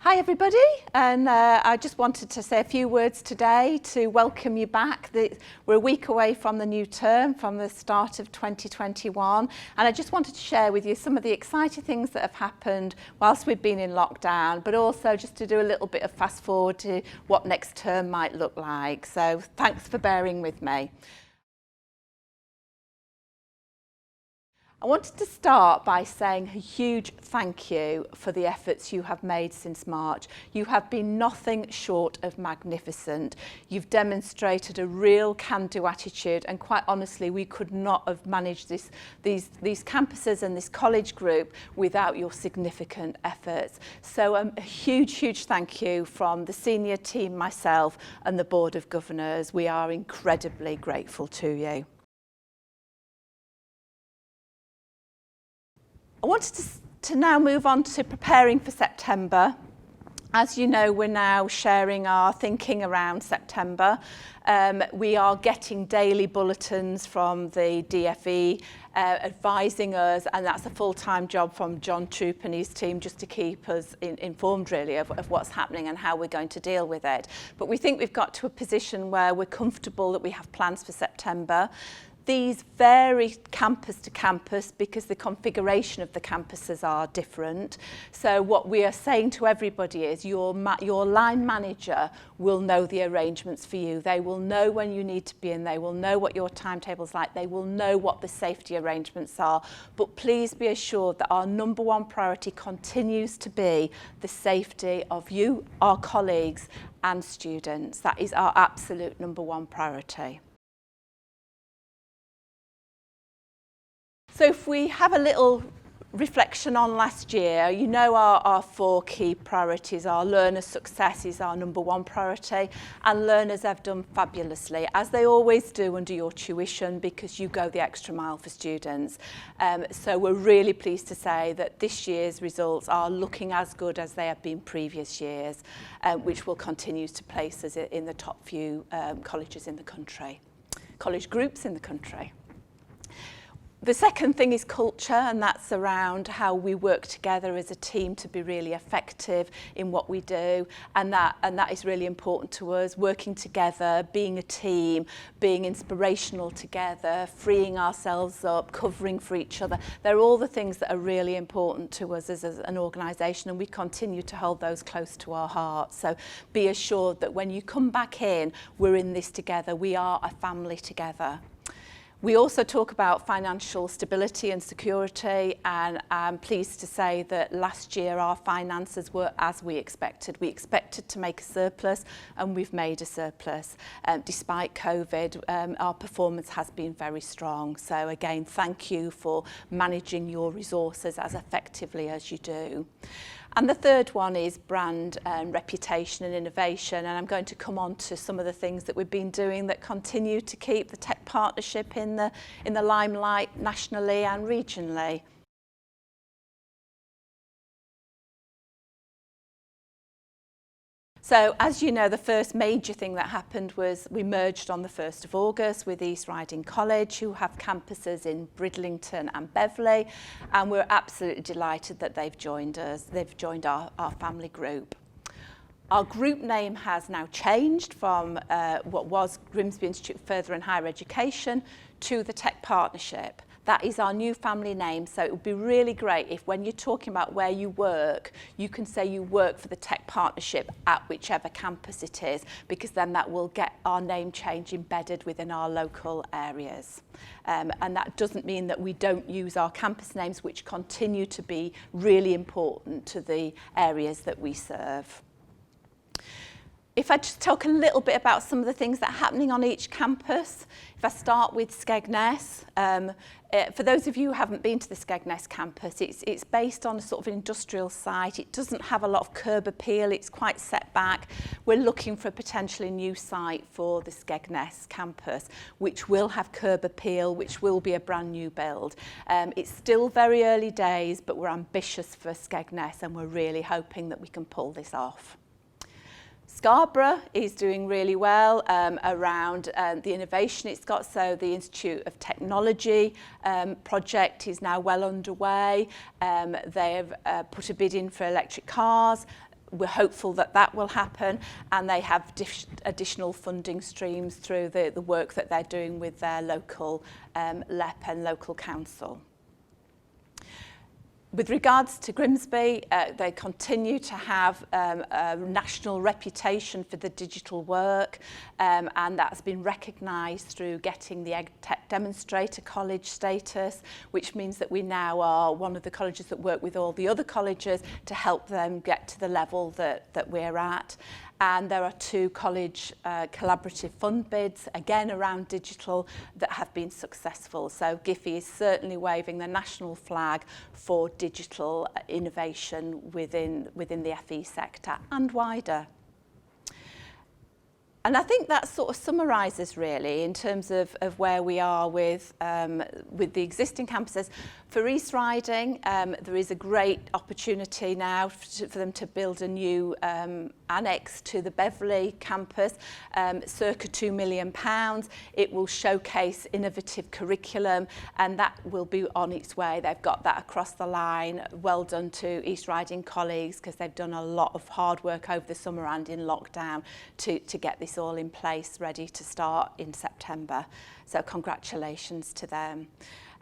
Hi everybody, and I just wanted to say a few words today to welcome you back. We're a week away from the new term, from the start of 2021, and I just wanted to share with you some of the exciting things that have happened whilst we've been in lockdown, but also just to do a little bit of fast forward to what next term might look like. So thanks for bearing with me. I wanted to start by saying a huge thank you for the efforts you have made since March. You have been nothing short of magnificent. You've demonstrated a real can-do attitude, and quite honestly, we could not have managed these campuses and this college group without your significant efforts. So a huge thank you from the senior team, myself, and the Board of Governors. We are incredibly grateful to you. I wanted to now move on to preparing for September. As you know, we're now sharing our thinking around September. We are getting daily bulletins from the DFE advising us, and that's a full-time job from John Troop and his team just to keep us informed really of what's happening and how we're going to deal with it. But we think we've got to a position where we're comfortable that we have plans for September. These vary campus to campus because the configuration of the campuses are different. So what we are saying to everybody is your line manager will know the arrangements for you. They will know when you need to be in. They will know what your timetable's like. They will know what the safety arrangements are. But please be assured that our number one priority continues to be the safety of you, our colleagues and students. That is our absolute number one priority. So if we have a little reflection on last year, you know our four key priorities are learner success is our number one priority, and learners have done fabulously, as they always do under your tuition, because you go the extra mile for students. So we're really pleased to say that this year's results are looking as good as they have been previous years, which will continue to place us in the top few colleges in the country, college groups in the country. The second thing is culture, and that's around how we work together as a team to be really effective in what we do, and that is really important to us, working together, being a team, being inspirational together, freeing ourselves up, covering for each other. They're all the things that are really important to us as an organisation, and we continue to hold those close to our hearts. So be assured that when you come back in, we're in this together. We are a family together. We also talk about financial stability and security, and I'm pleased to say that last year our finances were as we expected. We expected to make a surplus, and we've made a surplus. Despite COVID, our performance has been very strong. So again, thank you for managing your resources as effectively as you do. And the third one is brand and reputation and innovation, and I'm going to come on to some of the things that we've been doing that continue to keep the tech partnership in the limelight nationally and regionally. So, as you know, the first major thing that happened was we merged on the 1st of August with East Riding College, who have campuses in Bridlington and Beverley, and we're absolutely delighted that they've joined us. They've joined our family group. Our group name has now changed from what was Grimsby Institute of Further and Higher Education to the Tech Partnership. That is our new family name, so it would be really great if when you're talking about where you work, you can say you work for the Tech Partnership at whichever campus it is, because then that will get our name change embedded within our local areas. And that doesn't mean that we don't use our campus names, which continue to be really important to the areas that we serve. If I just talk a little bit about some of the things that are happening on each campus, if I start with Skegness, for those of you who haven't been to the Skegness campus, it's based on a sort of industrial site. It doesn't have a lot of curb appeal. It's quite set back. We're looking for a potentially new site for the Skegness campus, which will have curb appeal, which will be a brand new build. It's still very early days, but we're ambitious for Skegness, and we're really hoping that we can pull this off. Scarborough is doing really well around the innovation it's got. So the Institute of Technology project is now well underway. They have put a bid in for electric cars. we're hopeful that that will happen, and they have additional funding streams through the work that they're doing with their local LEP and local council. With regards to Grimsby, they continue to have a national reputation for the digital work, and that's been recognised through getting the EdTech Demonstrator College status, which means that we now are one of the colleges that work with all the other colleges to help them get to the level that we're at. And there are 2 college collaborative fund bids, again around digital, that have been successful. So GIFI is certainly waving the national flag for digital innovation within the FE sector and wider. And I think that sort of summarises really in terms of where we are with the existing campuses. For East Riding, there is a great opportunity now for them to build a new annex to the Beverley campus, circa £2 million. It will showcase innovative curriculum, and that will be on its way. They've got that across the line. Well done to East Riding colleagues, because they've done a lot of hard work over the summer and in lockdown to get this all in place, ready to start in September. So congratulations to them.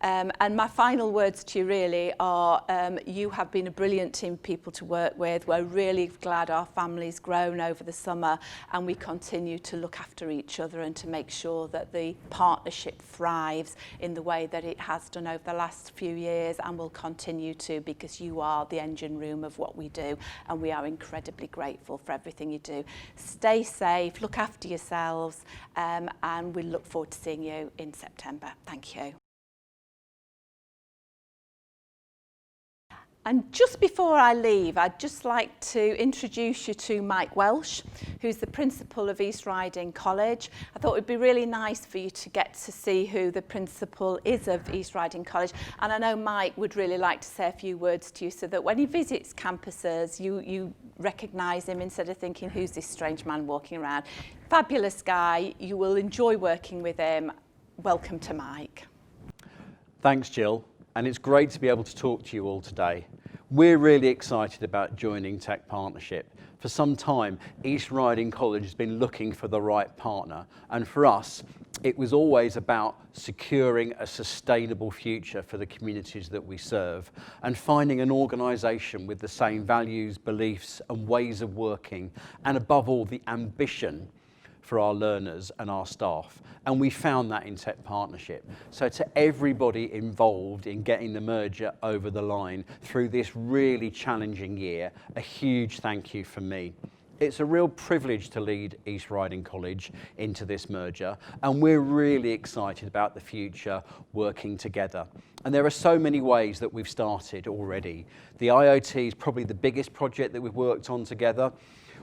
And my final words to you really are, you have been a brilliant team of people to work with. We're really glad our family's grown over the summer, and we continue to look after each other and to make sure that the partnership thrives in the way that it has done over the last few years, and will continue to, because you are the engine room of what we do, and we are incredibly grateful for everything you do. Stay safe, look after yourselves, and we look forward to seeing you in September. Thank you. And just before I leave, I'd just like to introduce you to Mike Welsh, who's the principal of East Riding College. I thought it would be really nice for you to get to see who the principal is of East Riding College. And I know Mike would really like to say a few words to you, so that when he visits campuses, you recognise him instead of thinking, who's this strange man walking around? Fabulous guy. You will enjoy working with him. Welcome to Mike. Thanks, Jill. And it's great to be able to talk to you all today. We're really excited about joining Tech Partnership. For some time, East Riding College has been looking for the right partner. And for us, it was always about securing a sustainable future for the communities that we serve, and finding an organisation with the same values, beliefs and ways of working, and above all, the ambition for our learners and our staff. And we found that in Tech Partnership. So to everybody involved in getting the merger over the line through this really challenging year, a huge thank you from me. It's a real privilege to lead East Riding College into this merger, and we're really excited about the future working together. And there are so many ways that we've started already. The IoT is probably the biggest project that we've worked on together.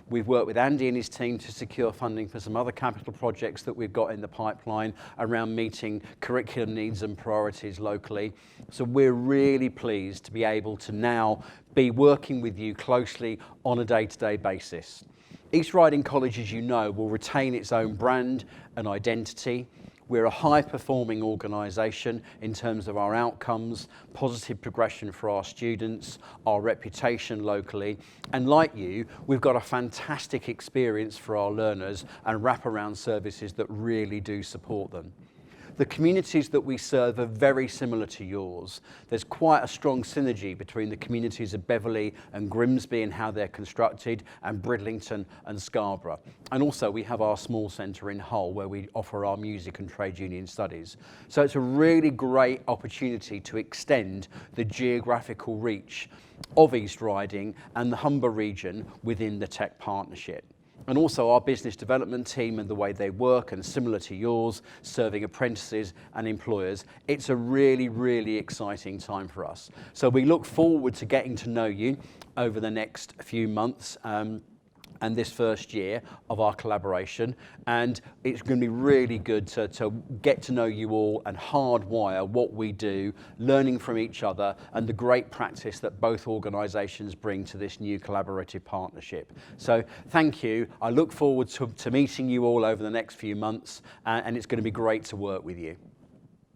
We've worked with Andy and his team to secure funding for some other capital projects that we've got in the pipeline around meeting curriculum needs and priorities locally. So we're really pleased to be able to now be working with you closely on a day-to-day basis. East Riding College, as you know, will retain its own brand and identity. We're a high-performing organisation in terms of our outcomes, positive progression for our students, our reputation locally, and like you, we've got a fantastic experience for our learners and wraparound services that really do support them. The communities that we serve are very similar to yours. There's quite a strong synergy between the communities of Beverley and Grimsby and how they're constructed, and Bridlington and Scarborough. And also we have our small centre in Hull where we offer our music and trade union studies. So it's a really great opportunity to extend the geographical reach of East Riding and the Humber region within the Tech Partnership. And also our business development team and the way they work, and similar to yours, serving apprentices and employers. It's a really, really exciting time for us. So we look forward to getting to know you over the next few months and this first year of our collaboration. And it's going to be really good to get to know you all and hardwire what we do, learning from each other and the great practice that both organisations bring to this new collaborative partnership. So thank you. I look forward to meeting you all over the next few months, and it's going to be great to work with you.